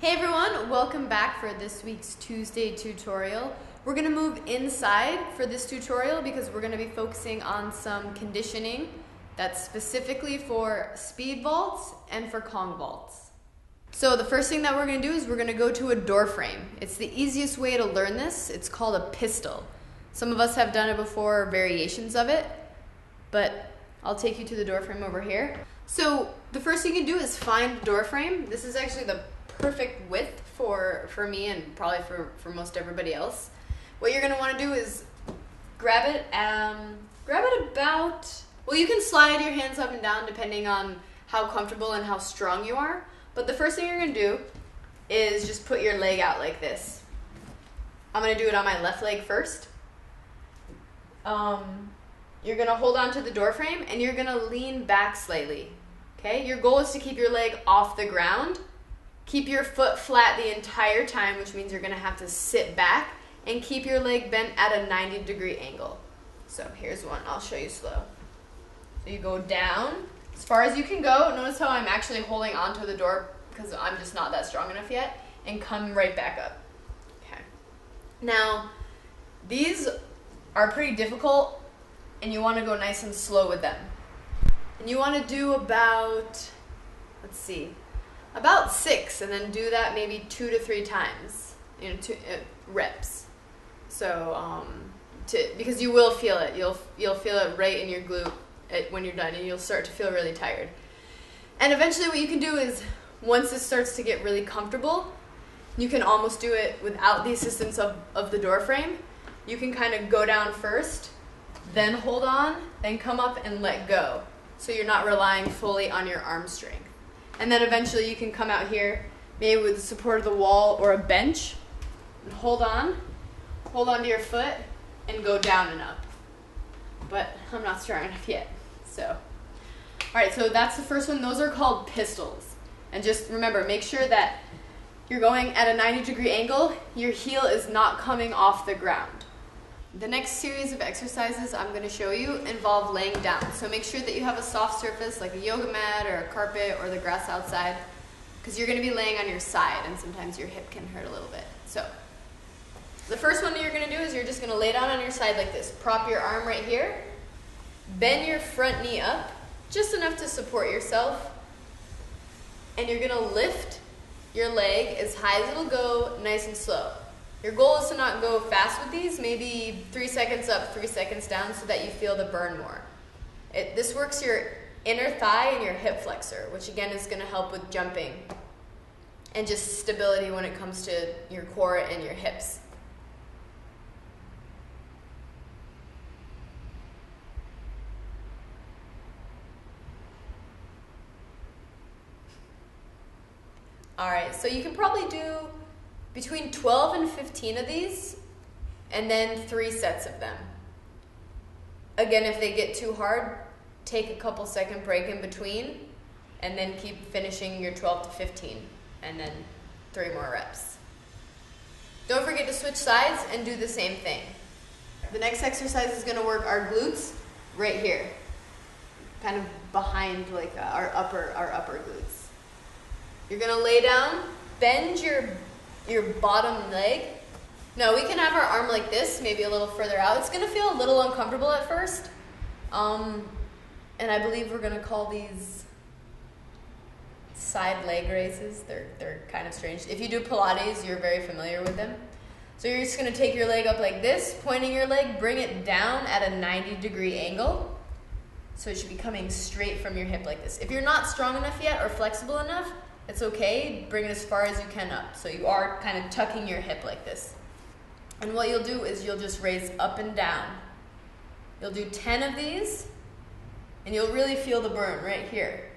Hey everyone, welcome back for this week's Tuesday tutorial. We're going to move inside for this tutorial because we're going to be focusing on some conditioning that's specifically for speed vaults and for Kong vaults. So the first thing that we're going to do is we're going to go to a door frame. It's the easiest way to learn this. It's called a pistol. Some of us have done it before, variations of it, but I'll take you to the door frame over here. So the first thing you can do is find the door frame. This is actually the perfect width for me and probably for most everybody else. What you're going to want to do is grab it about, well, you can slide your hands up and down depending on how comfortable and how strong you are. But the first thing you're going to do is just put your leg out like this. I'm going to do it on my left leg first. You're going to hold on to the door frame and you're going to lean back slightly. Okay? Your goal is to keep your leg off the ground. Keep your foot flat the entire time, which means you're going to have to sit back and keep your leg bent at a 90-degree angle. So here's one. I'll show you slow. So you go down as far as you can go. Notice how I'm actually holding onto the door because I'm just not that strong enough yet. And come right back up. Okay. Now, these are pretty difficult and you want to go nice and slow with them. And you want to do about, let's see, about 6, and then do that maybe 2 to 3 times, reps. So, because you will feel it. You'll feel it right in your glute when you're done, and you'll start to feel really tired. And eventually what you can do is, once this starts to get really comfortable, you can almost do it without the assistance of the door frame. You can kind of go down first, then hold on, then come up and let go. So you're not relying fully on your arm strength. And then eventually you can come out here, maybe with the support of the wall or a bench, and hold on to your foot, and go down and up. But I'm not strong enough yet, so. All right, so that's the first one. Those are called pistols. And just remember, make sure that you're going at a 90-degree angle, your heel is not coming off the ground. The next series of exercises I'm going to show you involve laying down. So make sure that you have a soft surface like a yoga mat or a carpet or the grass outside, because you're going to be laying on your side and sometimes your hip can hurt a little bit. So the first one that you're going to do is you're just going to lay down on your side like this. Prop your arm right here. Bend your front knee up just enough to support yourself. And you're going to lift your leg as high as it'll go, nice and slow. Your goal is to not go fast with these, maybe 3 seconds up, 3 seconds down, so that you feel the burn more. This works your inner thigh and your hip flexor, which again is going to help with jumping and just stability when it comes to your core and your hips. All right, so you can probably do between 12 and 15 of these, and then 3 sets of them. Again, if they get too hard, take a couple second break in between, and then keep finishing your 12 to 15, and then 3 more reps. Don't forget to switch sides and do the same thing. The next exercise is going to work our glutes right here, kind of behind like our upper glutes. You're going to lay down, bend your bottom leg. No, we can have our arm like this, maybe a little further out. It's going to feel a little uncomfortable at first. And I believe we're going to call these side leg raises. They're kind of strange. If you do Pilates, you're very familiar with them. So you're just going to take your leg up like this, pointing your leg, bring it down at a 90-degree angle. So it should be coming straight from your hip like this. If you're not strong enough yet or flexible enough, it's okay, bring it as far as you can up. So you are kind of tucking your hip like this. And what you'll do is you'll just raise up and down. You'll do 10 of these, and you'll really feel the burn right here.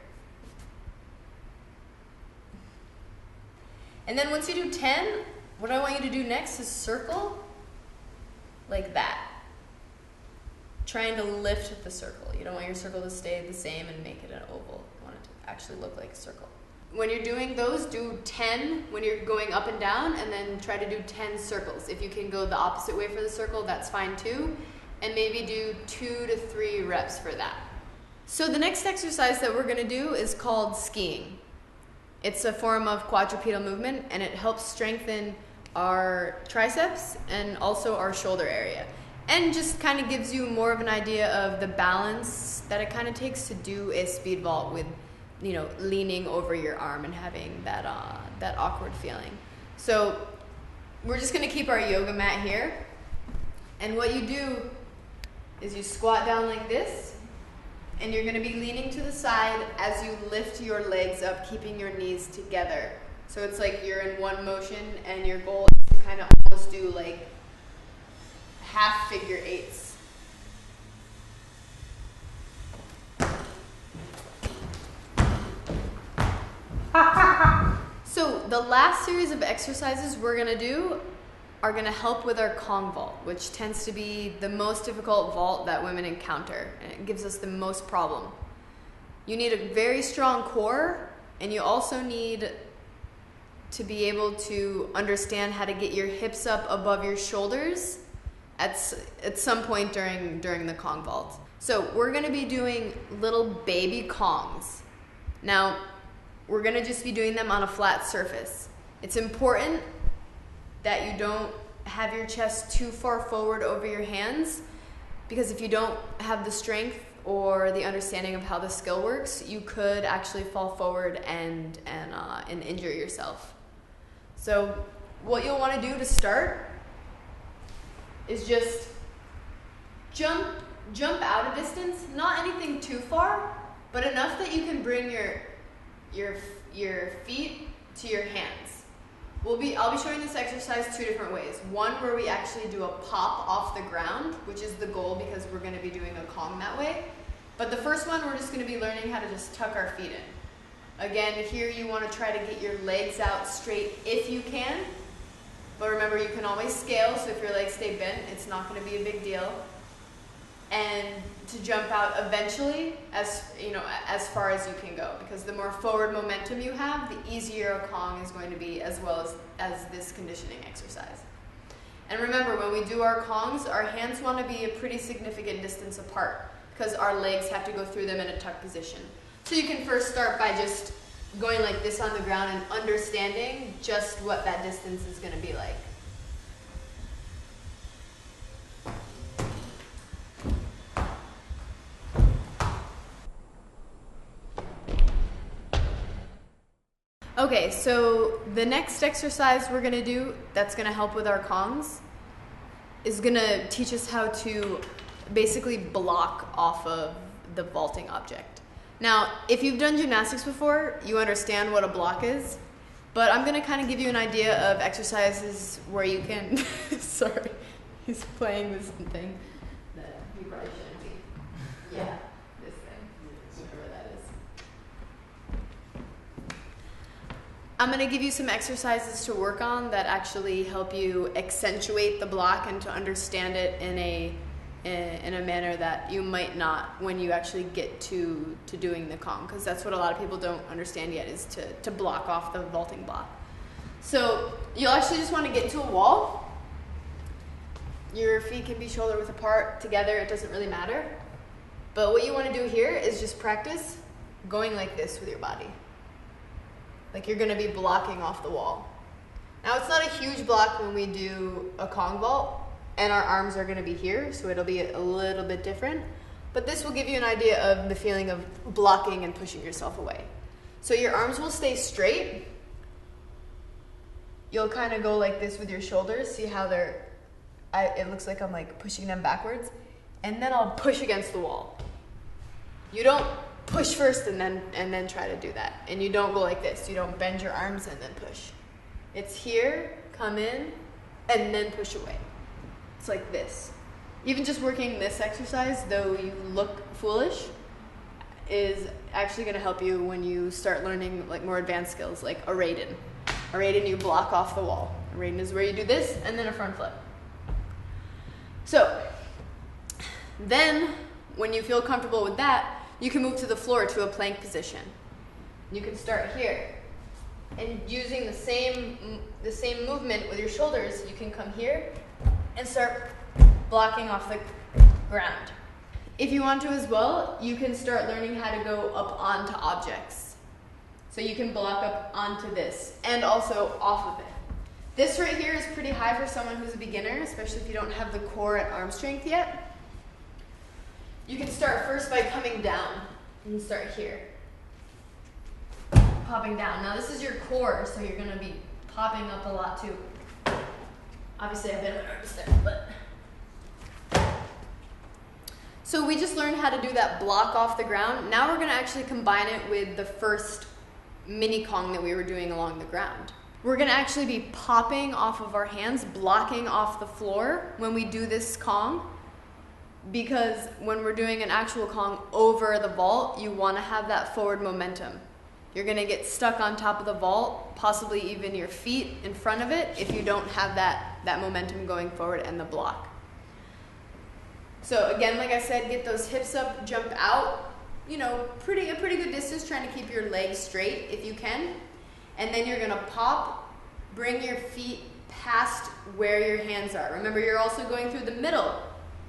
And then once you do 10, what I want you to do next is circle like that. Trying to lift the circle. You don't want your circle to stay the same and make it an oval. You want it to actually look like a circle. When you're doing those, do 10 when you're going up and down, and then try to do 10 circles. If you can go the opposite way for the circle, that's fine too. And maybe do 2 to 3 reps for that. So the next exercise that we're going to do is called skiing. It's a form of quadrupedal movement, and it helps strengthen our triceps and also our shoulder area. And just kind of gives you more of an idea of the balance that it kind of takes to do a speed vault with, you know, leaning over your arm and having that awkward feeling. So we're just going to keep our yoga mat here. And what you do is you squat down like this, and you're going to be leaning to the side as you lift your legs up, keeping your knees together. So it's like you're in one motion, and your goal is to kind of almost do like half figure eights. So the last series of exercises we're gonna do are gonna help with our Kong vault, which tends to be the most difficult vault that women encounter, and it gives us the most problem. You need a very strong core, and you also need to be able to understand how to get your hips up above your shoulders at some point during the Kong vault. So we're gonna be doing little baby Kongs. Now, we're gonna just be doing them on a flat surface. It's important that you don't have your chest too far forward over your hands, because if you don't have the strength or the understanding of how the skill works, you could actually fall forward and injure yourself. So what you'll wanna do to start is just jump out a distance, not anything too far, but enough that you can bring your feet to your hands. I'll be showing this exercise two different ways. One where we actually do a pop off the ground, which is the goal because we're going to be doing a Kong that way. But the first one, we're just going to be learning how to just tuck our feet in. Again, here you want to try to get your legs out straight if you can. But remember, you can always scale, so if your legs stay bent, it's not going to be a big deal. And to jump out eventually, as far as you can go, because the more forward momentum you have, the easier a Kong is going to be, as well as this conditioning exercise. And remember, when we do our Kongs, our hands want to be a pretty significant distance apart, because our legs have to go through them in a tuck position. So you can first start by just going like this on the ground and understanding just what that distance is going to be like. Okay, so the next exercise we're going to do that's going to help with our Kongs is going to teach us how to basically block off of the vaulting object. Now, if you've done gymnastics before, you understand what a block is, but I'm going to kind of give you an idea of exercises where you can... Sorry, he's playing with something that he probably shouldn't be. Yeah, this thing, whatever that is. I'm going to give you some exercises to work on that actually help you accentuate the block and to understand it in a manner that you might not when you actually get to doing the Kong, because that's what a lot of people don't understand yet, is to block off the vaulting block. So you'll actually just want to get to a wall. Your feet can be shoulder width apart, together, it doesn't really matter. But what you want to do here is just practice going like this with your body. Like you're going to be blocking off the wall. Now it's not a huge block when we do a Kong vault, and our arms are going to be here, so it'll be a little bit different. But this will give you an idea of the feeling of blocking and pushing yourself away. So your arms will stay straight. You'll kind of go like this with your shoulders. See how it looks like I'm like pushing them backwards. And then I'll push against the wall. You don't push first and then try to do that. And you don't go like this. You don't bend your arms and then push. It's here, come in, and then push away. It's like this. Even just working this exercise, though you look foolish, is actually going to help you when you start learning like more advanced skills, like a Raiden. A Raiden, you block off the wall. A Raiden is where you do this and then a front flip. So then, when you feel comfortable with that, you can move to the floor to a plank position. You can start here, and using the same movement with your shoulders, you can come here and start blocking off the ground. If you want to as well, you can start learning how to go up onto objects. So you can block up onto this and also off of it. This right here is pretty high for someone who's a beginner, especially if you don't have the core and arm strength yet. You can start first by coming down and start here. Popping down. Now this is your core, so you're gonna be popping up a lot too. Obviously I've been my arms there, but. So we just learned how to do that block off the ground. Now we're gonna actually combine it with the first mini Kong that we were doing along the ground. We're gonna actually be popping off of our hands, blocking off the floor when we do this Kong, because when we're doing an actual Kong over the vault, you wanna have that forward momentum. You're gonna get stuck on top of the vault, possibly even your feet in front of it, if you don't have that momentum going forward and the block. So again, like I said, get those hips up, jump out, you know, a pretty good distance, trying to keep your legs straight if you can. And then you're gonna pop, bring your feet past where your hands are. Remember, you're also going through the middle,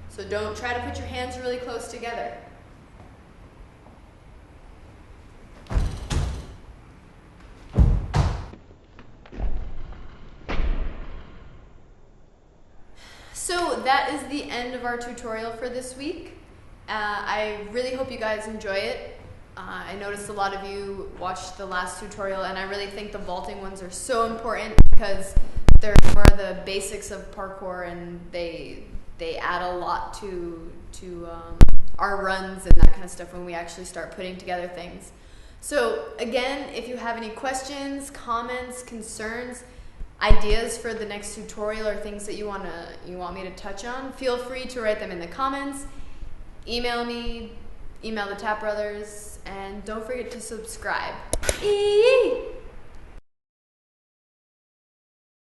so don't try to put your hands really close together. So that is the end of our tutorial for this week. I really hope you guys enjoy it. I noticed a lot of you watched the last tutorial, and I really think the vaulting ones are so important because they're more the basics of parkour, and they add a lot to our runs and that kind of stuff when we actually start putting together things. So again, if you have any questions, comments, concerns, ideas for the next tutorial, or things that you want me to touch on, feel free to write them in the comments. Email me, email the Tap Brothers, and don't forget to subscribe. Eee!